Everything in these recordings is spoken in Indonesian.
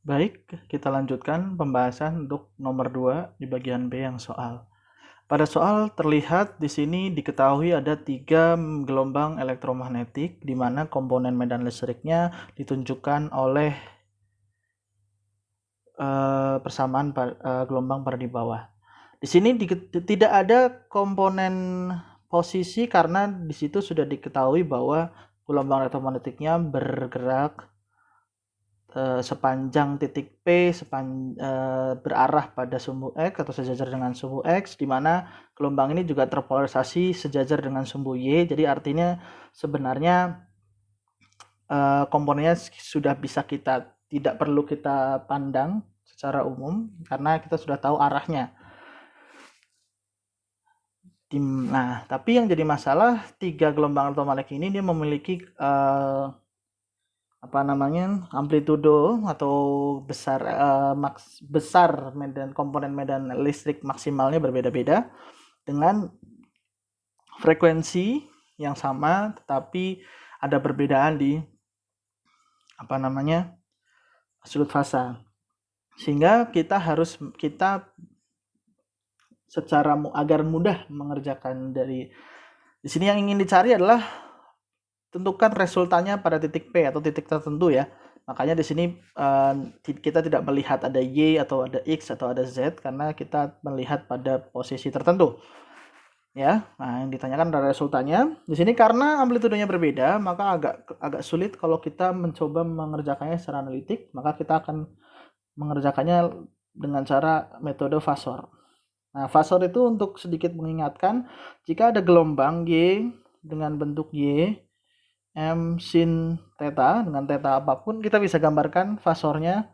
Baik, kita lanjutkan pembahasan untuk nomor 2 di bagian B yang soal. Pada soal terlihat di sini diketahui ada 3 gelombang elektromagnetik di mana komponen medan listriknya ditunjukkan oleh persamaan gelombang pada di bawah. Di sini tidak ada komponen posisi karena di situ sudah diketahui bahwa gelombang elektromagnetiknya bergerak sepanjang titik P berarah pada sumbu X atau sejajar dengan sumbu X, di mana gelombang ini juga terpolarisasi sejajar dengan sumbu Y. Jadi artinya sebenarnya komponennya sudah bisa tidak perlu kita pandang secara umum karena kita sudah tahu arahnya. Nah, tapi yang jadi masalah 3 gelombang elektromagnetik ini dia memiliki amplitudo atau besar komponen medan listrik maksimalnya berbeda-beda dengan frekuensi yang sama, tetapi ada perbedaan di sudut fasa, sehingga kita secara agar mudah mengerjakan dari di sini yang ingin dicari adalah tentukan resultannya pada titik P atau titik tertentu ya. Makanya di sini kita tidak melihat ada Y atau ada X atau ada Z karena kita melihat pada posisi tertentu. Ya, nah yang ditanyakan adalah resultannya. Di sini karena amplitudenya berbeda, maka agak sulit kalau kita mencoba mengerjakannya secara analitik, maka kita akan mengerjakannya dengan cara metode fasor. Nah, fasor itu untuk sedikit mengingatkan, jika ada gelombang Y dengan bentuk Y, M sin theta dengan theta apapun, kita bisa gambarkan fasornya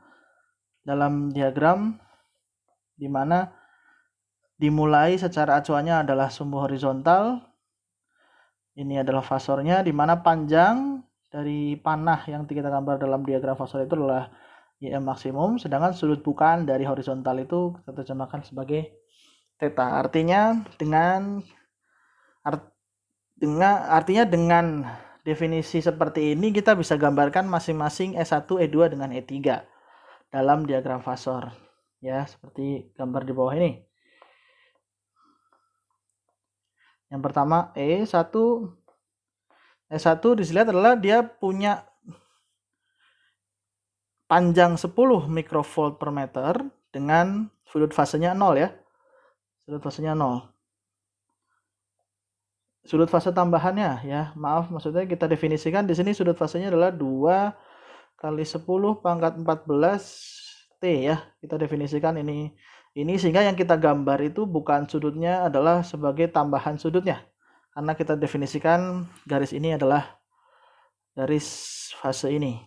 dalam diagram di mana dimulai secara acuannya adalah sumbu horizontal. Ini adalah fasornya di mana panjang dari panah yang kita gambar dalam diagram fasor itu adalah YM maksimum, sedangkan sudut bukaan dari horizontal itu kita terjemahkan sebagai theta. Artinya dengan definisi seperti ini kita bisa gambarkan masing-masing E1, E2 dengan E3 dalam diagram fasor. Ya, seperti gambar di bawah ini. Yang pertama E1 dilihat adalah dia punya panjang 10 mikrovolt per meter dengan sudut fasenya 0 ya. Sudut fasenya 0. Sudut fase tambahannya ya, maksudnya kita definisikan di sini sudut fasenya adalah 2 kali 10 pangkat 14 T ya. Kita definisikan ini sehingga yang kita gambar itu bukan sudutnya adalah sebagai tambahan sudutnya. Karena kita definisikan garis ini adalah garis fase ini.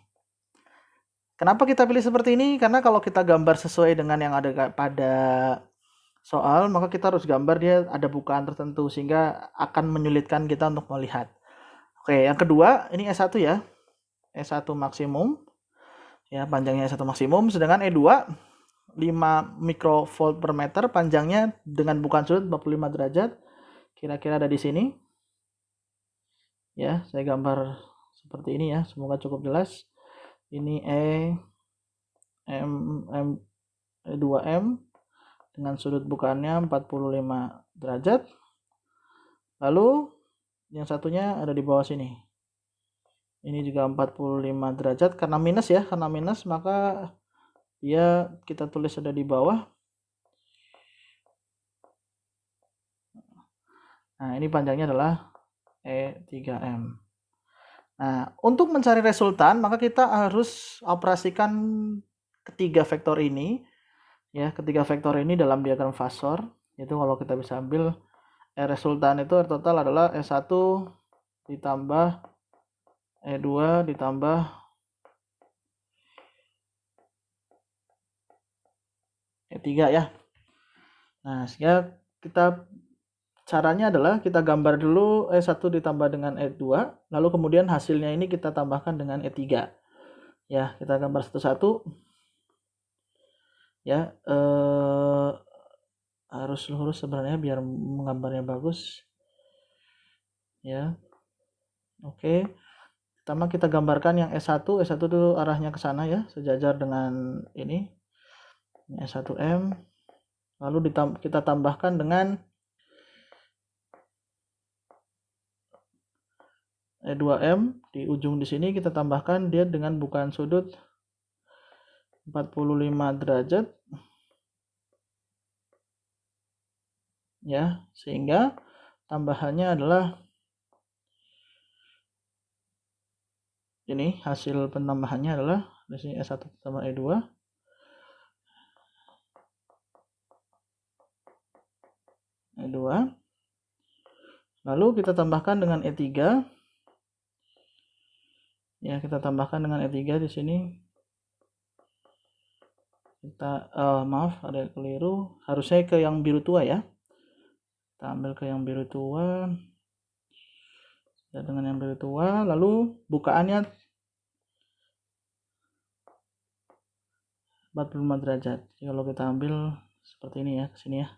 Kenapa kita pilih seperti ini? Karena kalau kita gambar sesuai dengan yang ada pada soal, maka kita harus gambar dia ada bukaan tertentu sehingga akan menyulitkan kita untuk melihat. Oke, yang kedua, ini S1 ya. S1 maksimum. Ya, panjangnya S1 maksimum, sedangkan E2 5 mikrovolt per meter, panjangnya dengan bukaan sudut 45 derajat. Kira-kira ada di sini. Ya, saya gambar seperti ini ya, semoga cukup jelas. Ini E2M dengan sudut bukaannya 45 derajat. Lalu yang satunya ada di bawah sini. Ini juga 45 derajat karena minus ya, maka dia kita tulis ada di bawah. Nah, ini panjangnya adalah E3M. Nah, untuk mencari resultan maka kita harus operasikan ketiga vektor ini ya, dalam diagram fasor. Itu kalau kita bisa ambil resultan itu total adalah E1 ditambah E2 ditambah E3 ya. Nah, sehingga caranya adalah kita gambar dulu E1 ditambah dengan E2, lalu kemudian hasilnya ini kita tambahkan dengan E3. Ya, kita gambar satu-satu. Ya, harus lurus sebenarnya biar menggambarnya bagus. Ya. Oke. Pertama kita gambarkan yang S1 itu arahnya ke sana ya, sejajar dengan ini S1M. Lalu kita tambahkan dengan E2M di ujung di sini, kita tambahkan dia dengan bukaan sudut 45 derajat ya, sehingga tambahannya adalah ini, hasil penambahannya adalah di sini S1 tambah E2 lalu kita tambahkan dengan E3 ya, kita tambahkan dengan E3 di sini. Kita maaf, ada keliru, harusnya ke yang biru tua ya, kita ambil ke yang biru tua ya, dengan yang biru tua, lalu bukaannya 45 derajat. Jadi kalau kita ambil seperti ini ya, ke sini ya,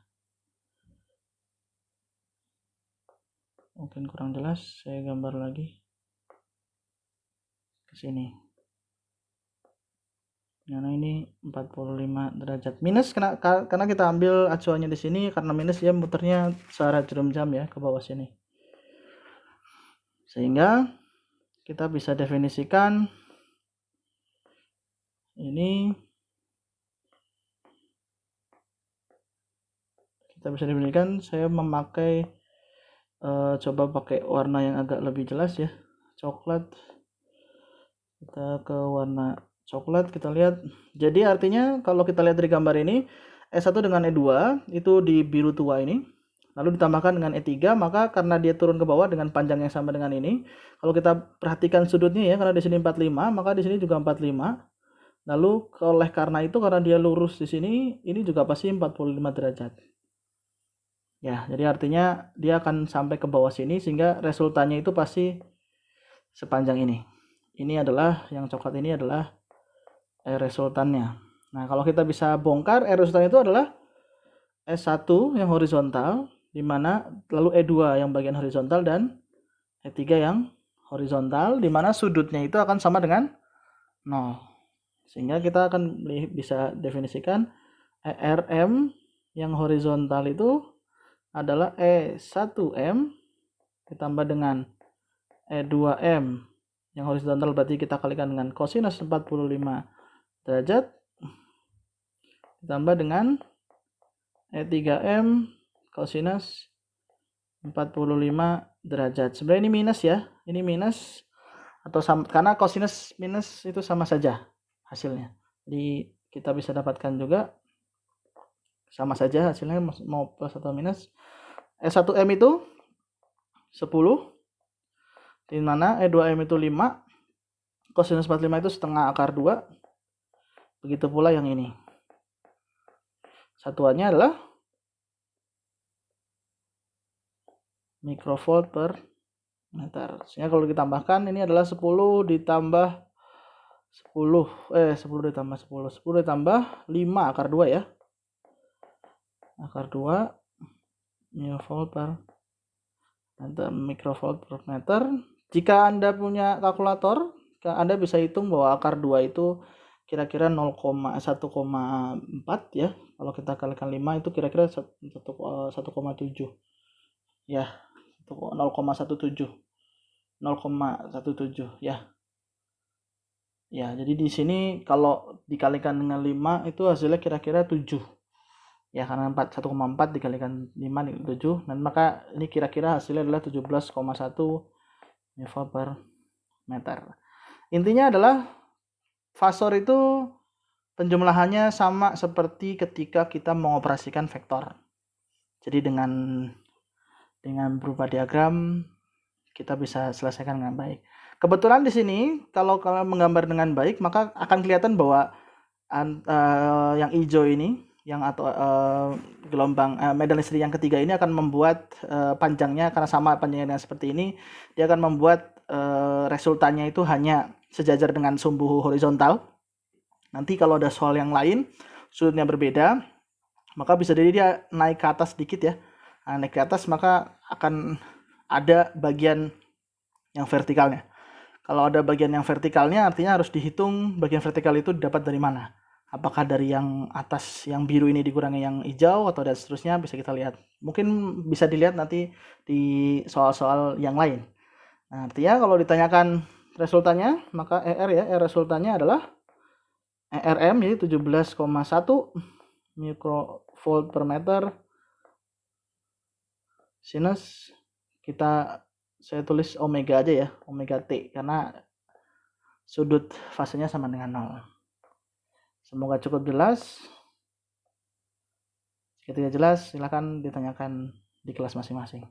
mungkin kurang jelas, saya gambar lagi ke sini. Karena ini 45 derajat minus, karena kita ambil acuannya di sini, karena minus ya muternya searah jarum jam ya ke bawah sini, sehingga kita bisa definisikan ini, saya memakai coba pakai warna yang agak lebih jelas ya, coklat. Kita ke warna coklat, kita lihat. Jadi artinya kalau kita lihat dari gambar ini, S1 dengan E2 itu di biru tua ini, lalu ditambahkan dengan E3, maka karena dia turun ke bawah dengan panjang yang sama dengan ini, kalau kita perhatikan sudutnya ya, karena di sini 45, maka di sini juga 45. Lalu karena itu, karena dia lurus di sini, ini juga pasti 45 derajat. Ya, jadi artinya dia akan sampai ke bawah sini, sehingga resultannya itu pasti sepanjang ini. Ini adalah yang coklat, ini adalah resultannya. Nah, kalau kita bisa bongkar, resultan itu adalah S1 yang horizontal, di mana lalu E2 yang bagian horizontal dan E3 yang horizontal, di mana sudutnya itu akan sama dengan 0. Sehingga kita akan bisa definisikan ERM yang horizontal itu adalah E1M ditambah dengan E2M yang horizontal, berarti kita kalikan dengan kosinus 45 derajat ditambah dengan E3M kosinus 45 derajat. Sebenarnya ini minus ya, ini minus atau sama, karena kosinus minus itu sama saja hasilnya. Jadi kita bisa dapatkan juga sama saja hasilnya, mau plus atau minus. E1M itu 10, di mana E2M itu 5, kosinus 45 itu setengah akar 2. Begitu pula yang ini. Satuannya adalah mikrovolt per meter. Sehingga kalau ditambahkan, ini adalah 10 ditambah 10 ditambah 10 ditambah 5 akar 2 ya. Akar 2 mikrovolt per meter, mikrovolt per meter. Jika Anda punya kalkulator, Anda bisa hitung bahwa akar 2 itu kira-kira 0,1,4 ya. Kalau kita kalikan 5 itu kira-kira 1,7 ya, 0,17 ya. Ya, jadi di sini kalau dikalikan dengan 5 itu hasilnya kira-kira 7. Ya, karena 1,4 dikalikan 5 7, dan maka ini kira-kira hasilnya adalah 17,1 mV per meter. Intinya adalah fasor itu penjumlahannya sama seperti ketika kita mengoperasikan vektor. Jadi dengan berupa diagram kita bisa selesaikan dengan baik. Kebetulan di sini kalau kalian menggambar dengan baik, maka akan kelihatan bahwa yang hijau ini, yang atau gelombang medan listrik yang ketiga ini akan membuat panjangnya, karena sama panjangnya seperti ini, dia akan membuat resultannya itu hanya sejajar dengan sumbu horizontal. Nanti kalau ada soal yang lain sudutnya berbeda, maka bisa jadi dia naik ke atas sedikit ya. Nah, naik ke atas maka akan ada bagian yang vertikalnya. Kalau ada bagian yang vertikalnya artinya harus dihitung bagian vertikal itu dapat dari mana. Apakah dari yang atas yang biru ini dikurangi yang hijau atau dan seterusnya, bisa kita lihat. Mungkin bisa dilihat nanti di soal-soal yang lain. Nah, artinya kalau ditanyakan resultannya, maka ER ya, ER resultannya adalah ERM jadi 17,1 mikrovolt per meter sinus saya tulis omega aja ya, omega T, karena sudut fasenya sama dengan 0. Semoga cukup jelas. Jika tidak jelas, silakan ditanyakan di kelas masing-masing.